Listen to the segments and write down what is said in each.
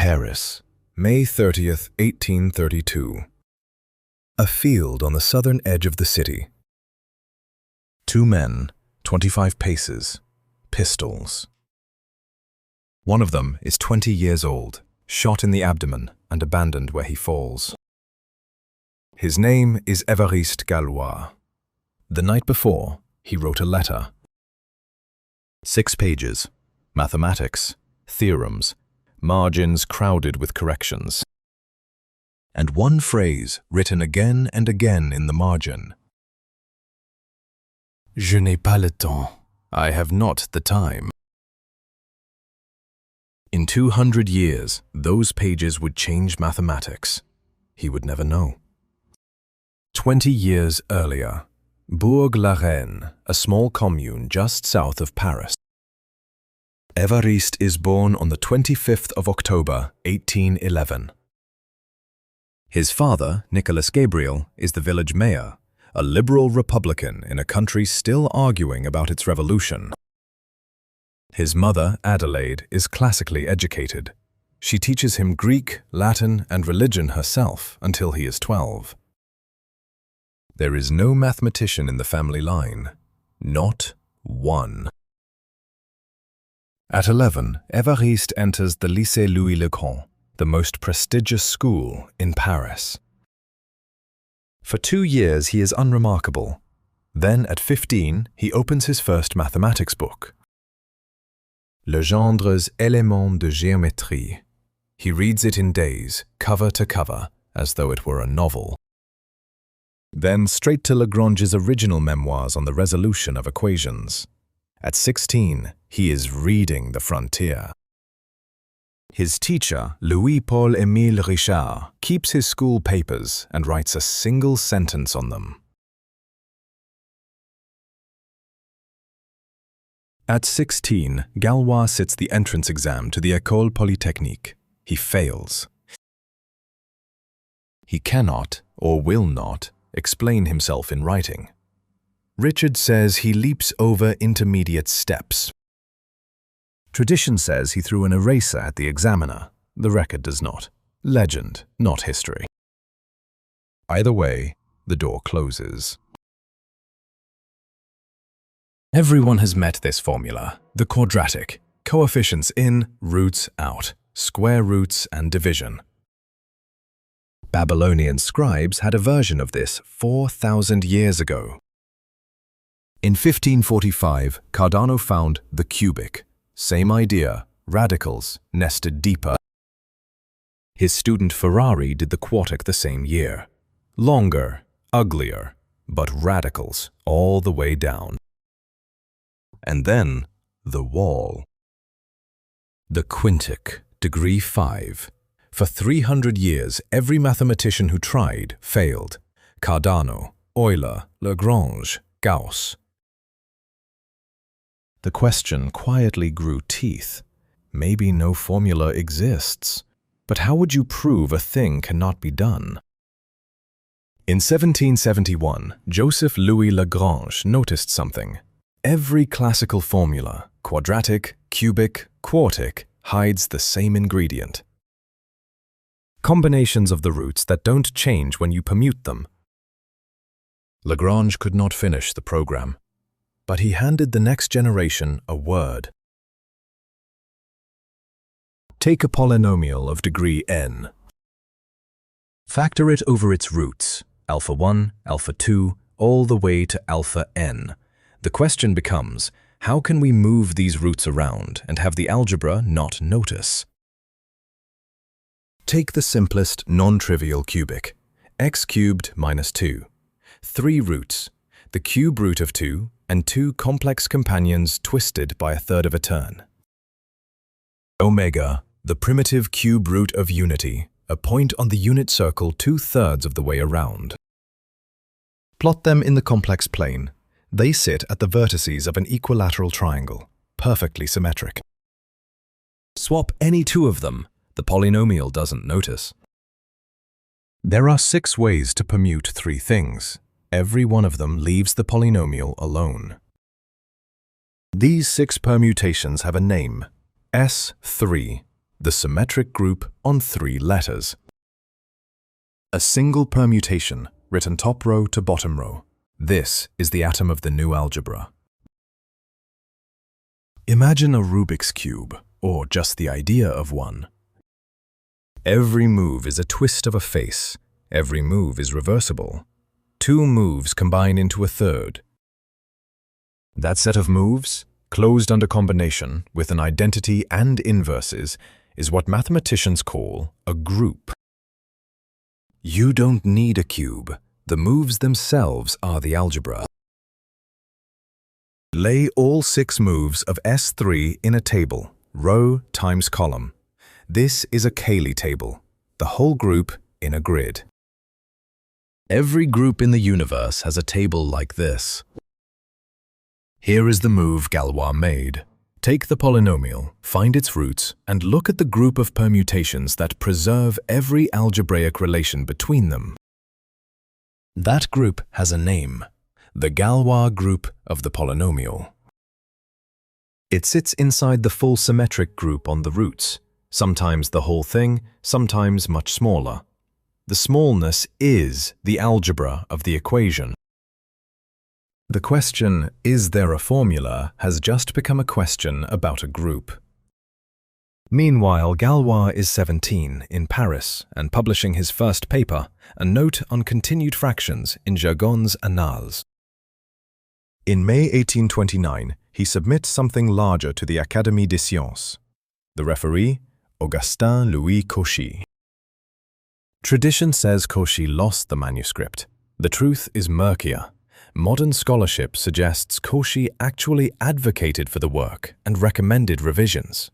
Paris, May 30th, 1832. A field on the southern edge of the city. Two men, 25 paces, pistols. One of them is 20 years old, shot in the abdomen and abandoned where he falls. His name is Évariste Galois. The night before, he wrote a letter. 6 pages, mathematics, theorems, margins crowded with corrections. And one phrase written again and again in the margin. Je n'ai pas le temps. I have not the time. In 200 years, those pages would change mathematics. He would never know. 20 years earlier, Bourg-la-Reine, a small commune just south of Paris. Évariste is born on the 25th of October, 1811. His father, Nicolas Gabriel, is the village mayor, a liberal Republican in a country still arguing about its revolution. His mother, Adelaide, is classically educated. She teaches him Greek, Latin, and religion herself until he is 12. There is no mathematician in the family line. Not one. At 11, Évariste enters the Lycée Louis le Grand, the most prestigious school in Paris. For 2 years he is unremarkable. Then at 15 he opens his first mathematics book. Legendre's Éléments de géométrie. He reads it in days, cover to cover, as though it were a novel. Then straight to Lagrange's original memoirs on the resolution of equations. At 16, he is reading the frontier. His teacher, Louis-Paul-Émile Richard, keeps his school papers and writes a single sentence on them. At 16, Galois sits the entrance exam to the École Polytechnique. He fails. He cannot, or will not, explain himself in writing. Richard says he leaps over intermediate steps. Tradition says he threw an eraser at the examiner. The record does not. Legend, not history. Either way, the door closes. Everyone has met this formula, the quadratic, coefficients in, roots out, square roots and division. Babylonian scribes had a version of this 4,000 years ago. In 1545, Cardano found the cubic. Same idea, radicals nested deeper. His student Ferrari did the quartic the same year. Longer, uglier, but radicals all the way down. And then, the wall. The quintic, degree 5. For 300 years, every mathematician who tried failed. Cardano, Euler, Lagrange, Gauss. The question quietly grew teeth. Maybe no formula exists. But how would you prove a thing cannot be done? In 1771, Joseph Louis Lagrange noticed something. Every classical formula, quadratic, cubic, quartic, hides the same ingredient. Combinations of the roots that don't change when you permute them. Lagrange could not finish the program, but he handed the next generation a word. Take a polynomial of degree n. Factor it over its roots, alpha 1, alpha 2, all the way to alpha n. The question becomes, how can we move these roots around and have the algebra not notice? Take the simplest non-trivial cubic, x cubed minus 2. 3 roots, the cube root of 2, and 2 complex companions twisted by 1/3 of a turn. Omega, the primitive cube root of unity, a point on the unit circle 2/3 of the way around. Plot them in the complex plane. They sit at the vertices of an equilateral triangle, perfectly symmetric. Swap any 2 of them, the polynomial doesn't notice. There are 6 ways to permute 3 things. Every one of them leaves the polynomial alone. These 6 permutations have a name, S3. the symmetric group on 3 letters. A single permutation, written top row to bottom row. This is the atom of the new algebra. Imagine a Rubik's Cube, or just the idea of one. Every move is a twist of a face. Every move is reversible. 2 moves combine into a third. That set of moves, closed under combination with an identity and inverses, is what mathematicians call a group. You don't need a cube. The moves themselves are the algebra. Lay all 6 moves of S3 in a table, row times column. This is a Cayley table, the whole group in a grid. Every group in the universe has a table like this. Here is the move Galois made. Take the polynomial, find its roots, and look at the group of permutations that preserve every algebraic relation between them. That group has a name, the Galois group of the polynomial. It sits inside the full symmetric group on the roots, sometimes the whole thing, sometimes much smaller. The smallness is the algebra of the equation. The question, is there a formula, has just become a question about a group. Meanwhile, Galois is 17 in Paris and publishing his first paper, a note on continued fractions in Jargon's Annales. In May 1829, he submits something larger to the Académie des Sciences. The referee, Augustin Louis Cauchy. Tradition says Cauchy lost the manuscript. The truth is murkier. Modern scholarship suggests Cauchy actually advocated for the work and recommended revisions.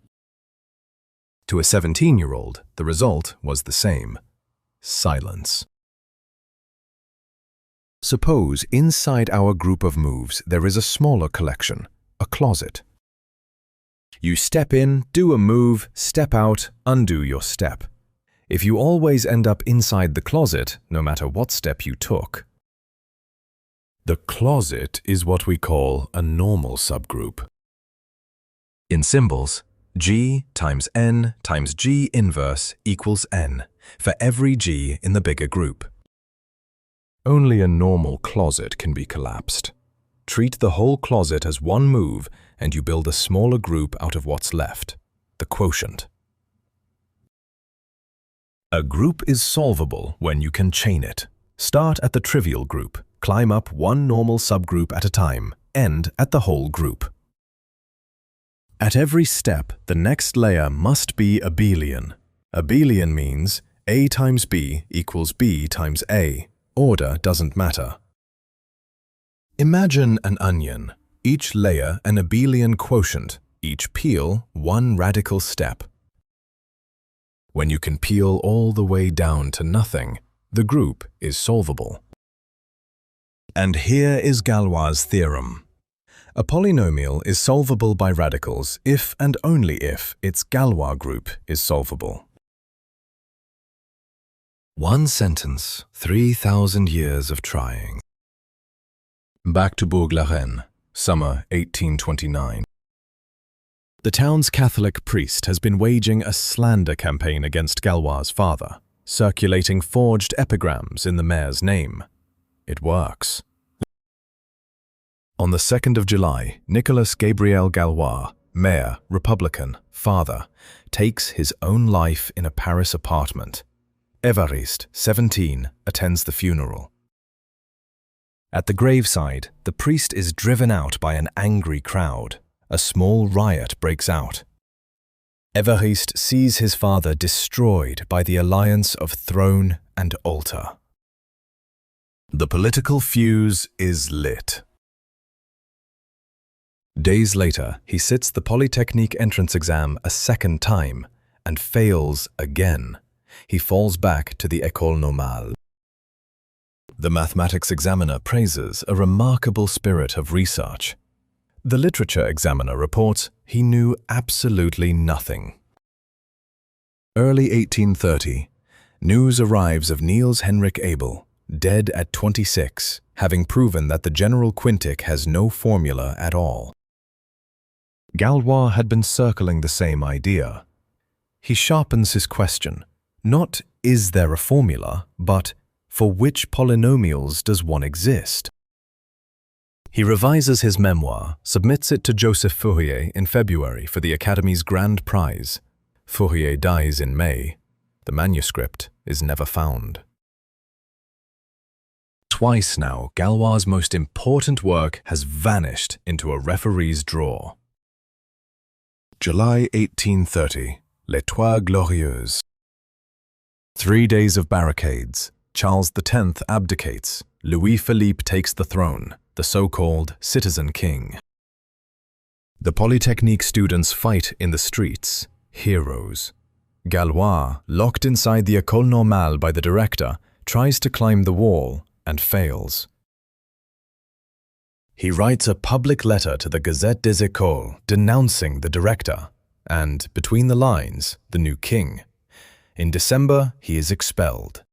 To a 17-year-old, the result was the same: silence. Suppose inside our group of moves there is a smaller collection, a closet. You step in, do a move, step out, undo your step. If you always end up inside the closet, no matter what step you took. The closet is what we call a normal subgroup. In symbols, G times N times G inverse equals N for every G in the bigger group. Only a normal closet can be collapsed. Treat the whole closet as one move and you build a smaller group out of what's left, the quotient. A group is solvable when you can chain it. Start at the trivial group, climb up one normal subgroup at a time, end at the whole group. At every step, the next layer must be abelian. Abelian means A times B equals B times A. Order doesn't matter. Imagine an onion, each layer an abelian quotient, each peel one radical step. When you can peel all the way down to nothing, the group is solvable. And here is Galois' theorem. A polynomial is solvable by radicals if and only if its Galois group is solvable. One sentence, 3,000 years of trying. Back to Bourg-la-Reine, summer 1829. The town's Catholic priest has been waging a slander campaign against Galois' father, circulating forged epigrams in the mayor's name. It works. On the 2nd of July, Nicolas Gabriel Galois, mayor, Republican, father, takes his own life in a Paris apartment. Évariste, 17, attends the funeral. At the graveside, the priest is driven out by an angry crowd. A small riot breaks out. Évariste sees his father destroyed by the alliance of throne and altar. The political fuse is lit. Days later, he sits the Polytechnique entrance exam a second time and fails again. He falls back to the École Normale. The mathematics examiner praises a remarkable spirit of research. The literature examiner reports he knew absolutely nothing. Early 1830, news arrives of Niels Henrik Abel, dead at 26, having proven that the general quintic has no formula at all. Galois had been circling the same idea. he sharpens his question. Not, is there a formula, but, for which polynomials does one exist? He revises his memoir, submits it to Joseph Fourier in February for the Academy's Grand Prize. Fourier dies in May. The manuscript is never found. Twice now, Galois' most important work has vanished into a referee's drawer. July 1830, Les Trois Glorieuses. 3 days of barricades. Charles X abdicates. Louis-Philippe takes the throne, the so-called citizen king. The Polytechnique students fight in the streets, heroes. Galois, locked inside the École Normale by the director, tries to climb the wall and fails. He writes a public letter to the Gazette des Écoles denouncing the director and, between the lines, the new king. In December, he is expelled.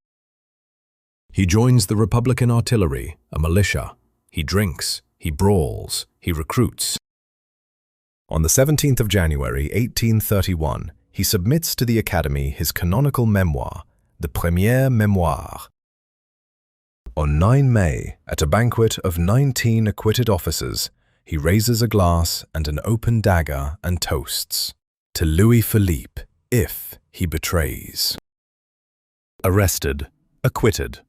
He joins the Republican artillery, a militia. He drinks, he brawls, he recruits. On the 17th of January 1831, he submits to the Academy his canonical memoir, the Première Mémoire. On 9 May, at a banquet of 19 acquitted officers, he raises a glass and an open dagger and toasts to Louis-Philippe if he betrays. Arrested, acquitted.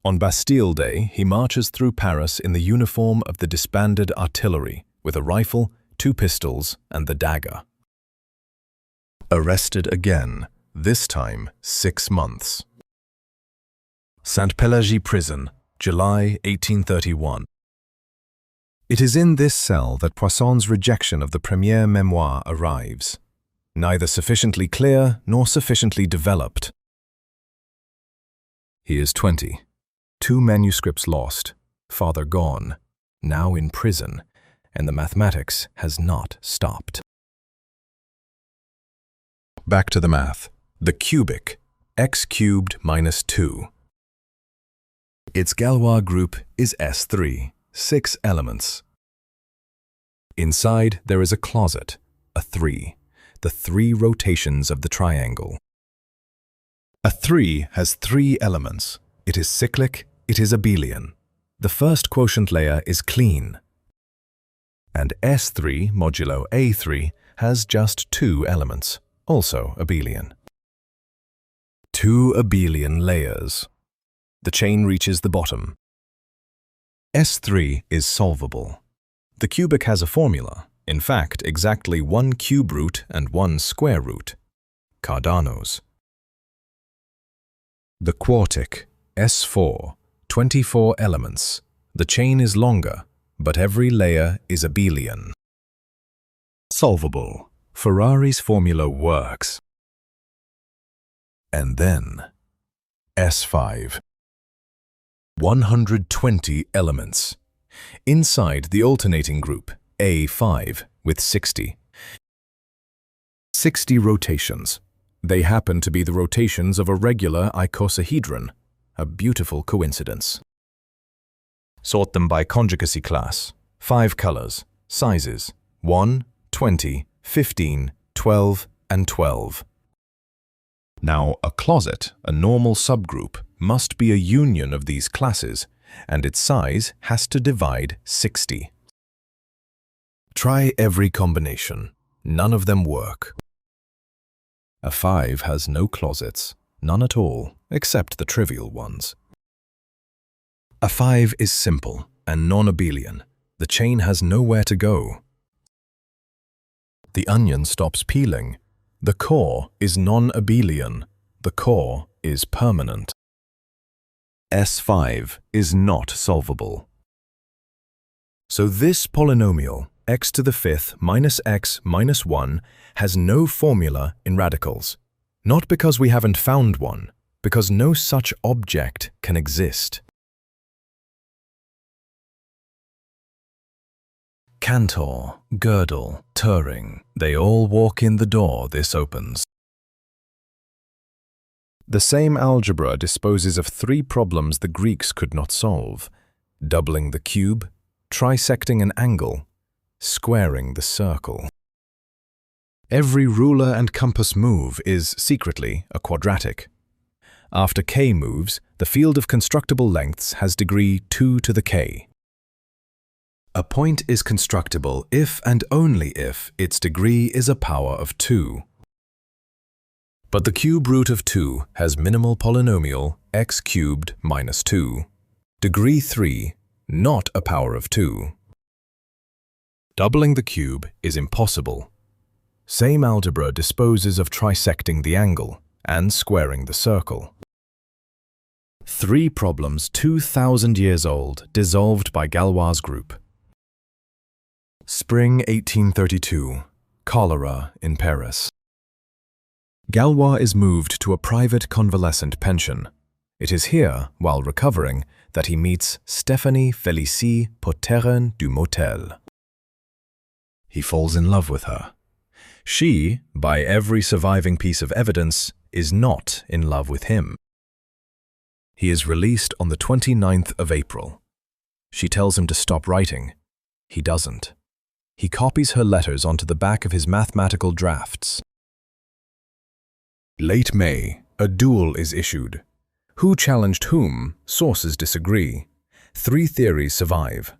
On Bastille Day, he marches through Paris in the uniform of the disbanded artillery, with a rifle, 2 pistols, and the dagger. Arrested again, this time 6 months. Sainte-Pélagie Prison, July 1831. It is in this cell that Poisson's rejection of the Première Mémoire arrives, neither sufficiently clear nor sufficiently developed. He is 20. 2 manuscripts lost, father gone, now in prison, and the mathematics has not stopped. Back to the math. The cubic, x cubed minus 2. Its Galois group is S3, 6 elements. Inside there is a closet, a 3, the 3 rotations of the triangle. A 3 has 3 elements. It is cyclic, it is abelian. The first quotient layer is clean. And S3 modulo A3 has just 2 elements, also abelian. 2 abelian layers. The chain reaches the bottom. S3 is solvable. The cubic has a formula, in fact exactly 1 cube root and 1 square root. Cardano's. The quartic, S4, 24 elements. The chain is longer, but every layer is abelian. Solvable. Ferrari's formula works. And then, S5. 120 elements. Inside the alternating group, A5, with 60. 60 rotations. They happen to be the rotations of a regular icosahedron, a beautiful coincidence. Sort them by conjugacy class. 5 colors, sizes, 1, 20, 15, 12, and 12. Now, a closet, a normal subgroup, must be a union of these classes, and its size has to divide 60. Try every combination. None of them work. A 5 has no closets, none at all, except the trivial ones. A 5 is simple and non-abelian. The chain has nowhere to go. The onion stops peeling. The core is non-abelian. The core is permanent. S5 is not solvable. So this polynomial, x to the 5th minus x minus 1, has no formula in radicals. Not because we haven't found one, because no such object can exist. Cantor, Gödel, Turing, they all walk in the door this opens. The same algebra disposes of 3 problems the Greeks could not solve: doubling the cube, trisecting an angle, squaring the circle. Every ruler and compass move is secretly a quadratic. After k moves, the field of constructible lengths has degree 2 to the k. A point is constructible if and only if its degree is a power of 2. But the cube root of 2 has minimal polynomial x cubed minus 2, degree 3, not a power of 2. Doubling the cube is impossible. Same algebra disposes of trisecting the angle and squaring the circle. 3 problems 2,000 years old dissolved by Galois' group. Spring 1832. Cholera in Paris. Galois is moved to a private convalescent pension. It is here, while recovering, that he meets Stéphanie Félicie Poterin du Motel. He falls in love with her. She, by every surviving piece of evidence, is not in love with him. He is released on the 29th of April. She tells him to stop writing. He doesn't. He copies her letters onto the back of his mathematical drafts. Late May, a duel is issued. Who challenged whom? Sources disagree. 3 theories survive.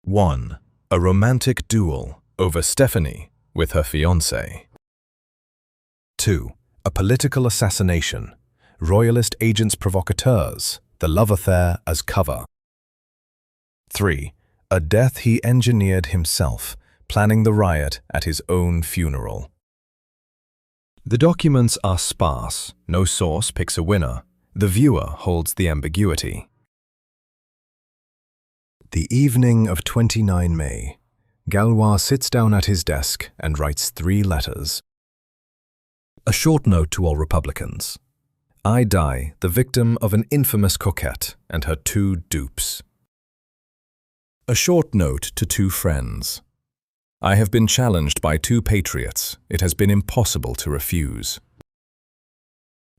1. A romantic duel over Stéphanie with her fiancé. 2. A political assassination. Royalist agents provocateurs, the love affair as cover. 3. A death he engineered himself, planning the riot at his own funeral. The documents are sparse. No source picks a winner. The viewer holds the ambiguity. The evening of 29 May, Galois sits down at his desk and writes 3 letters. A short note to all Republicans. I die the victim of an infamous coquette and her 2 dupes. A short note to 2 friends. I have been challenged by 2 patriots. It has been impossible to refuse.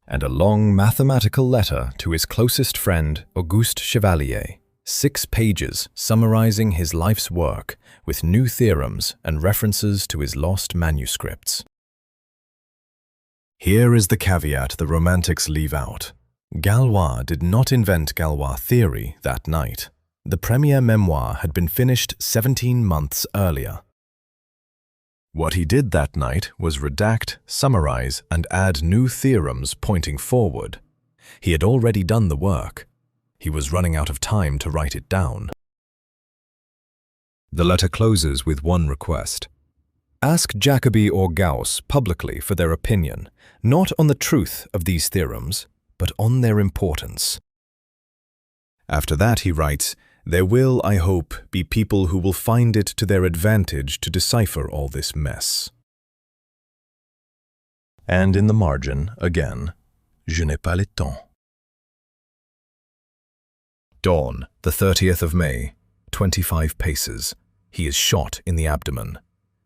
And a long mathematical letter to his closest friend, Auguste Chevalier. 6 pages summarizing his life's work with new theorems and references to his lost manuscripts. Here is the caveat the Romantics leave out. Galois did not invent Galois theory that night. The premier memoir had been finished 17 months earlier. What he did that night was redact, summarize, and add new theorems pointing forward. He had already done the work. He was running out of time to write it down. The letter closes with one request. Ask Jacobi or Gauss publicly for their opinion, not on the truth of these theorems, but on their importance. After that, he writes, there will, I hope, be people who will find it to their advantage to decipher all this mess. And in the margin, again, je n'ai pas le temps. Dawn, the 30th of May, 25 paces. He is shot in the abdomen.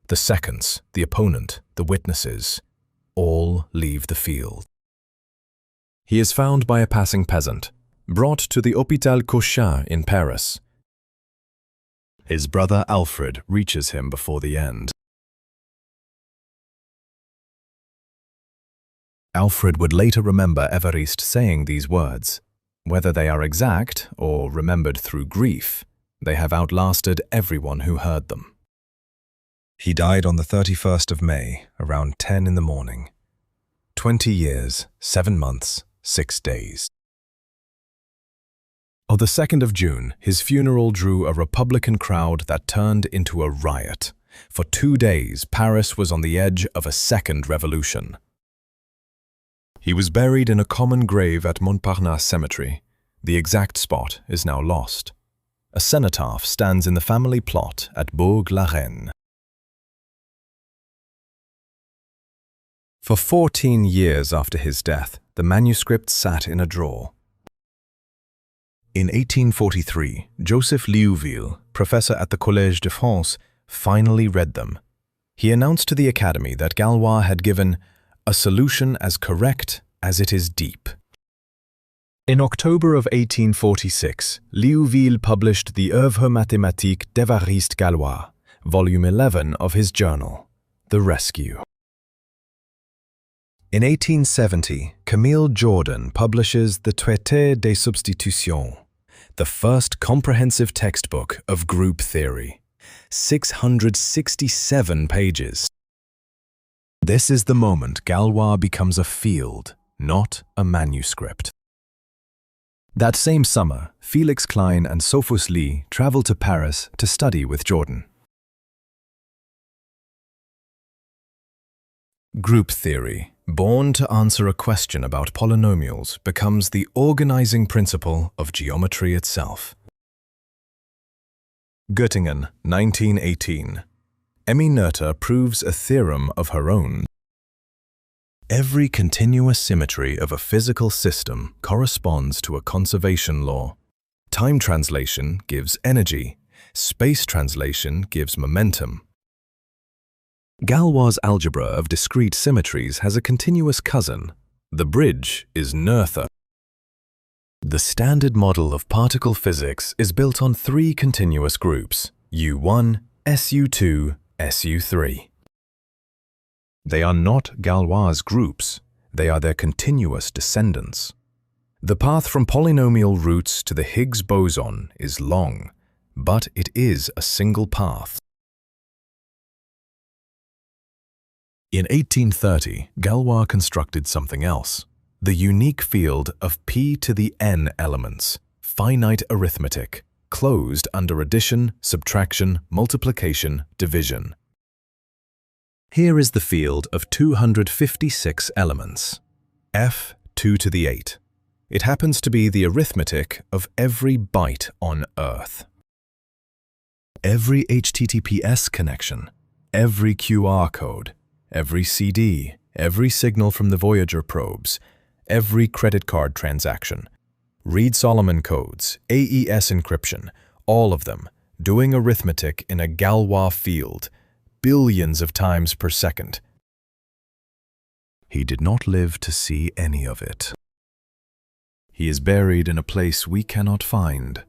The seconds, the opponent, the witnesses, all leave the field. He is found by a passing peasant, brought to the Hôpital Cochin in Paris. His brother Alfred reaches him before the end. Alfred would later remember Évariste saying these words. Whether they are exact or remembered through grief, they have outlasted everyone who heard them. He died on the 31st of May, around 10 in the morning. 20 years, 7 months, 6 days. On the 2nd of June, his funeral drew a Republican crowd that turned into a riot. For 2 days, Paris was on the edge of a second revolution. He was buried in a common grave at Montparnasse Cemetery. The exact spot is now lost. A cenotaph stands in the family plot at Bourg-la-Reine. For 14 years after his death, the manuscript sat in a drawer. In 1843, Joseph Liouville, professor at the Collège de France, finally read them. He announced to the Academy that Galois had given a solution as correct as it is deep. In October of 1846, Liouville published the Œuvre mathématique d'Évariste Galois, volume 11 of his journal, The Rescue. In 1870, Camille Jordan publishes the Traité des Substitutions, the first comprehensive textbook of group theory, 667 pages. This is the moment Galois becomes a field, not a manuscript. That same summer, Félix Klein and Sophus Lie traveled to Paris to study with Jordan. Group theory, born to answer a question about polynomials, becomes the organizing principle of geometry itself. Göttingen, 1918. Emmy Noether proves a theorem of her own. Every continuous symmetry of a physical system corresponds to a conservation law. Time translation gives energy. Space translation gives momentum. Galois' algebra of discrete symmetries has a continuous cousin. The bridge is Noether. The standard model of particle physics is built on three continuous groups, U1, SU2, SU3. They are not Galois' groups, they are their continuous descendants. The path from polynomial roots to the Higgs boson is long, but it is a single path. In 1830, Galois constructed something else, the unique field of p to the n elements, finite arithmetic, closed under addition, subtraction, multiplication, division. Here is the field of 256 elements, f 2 to the 8. It happens to be the arithmetic of every byte on Earth. Every HTTPS connection, every QR code, every CD, every signal from the Voyager probes, every credit card transaction, Reed-Solomon codes, AES encryption, all of them doing arithmetic in a Galois field, billions of times per second. He did not live to see any of it. He is buried in a place we cannot find.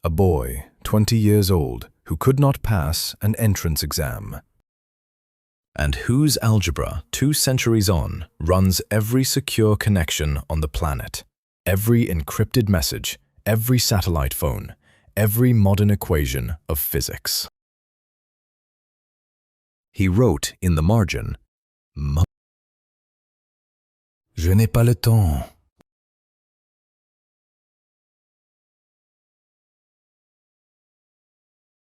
A boy, 20 years old, who could not pass an entrance exam, and whose algebra, 2 centuries on, runs every secure connection on the planet, every encrypted message, every satellite phone, every modern equation of physics. He wrote in the margin, Je n'ai pas le temps.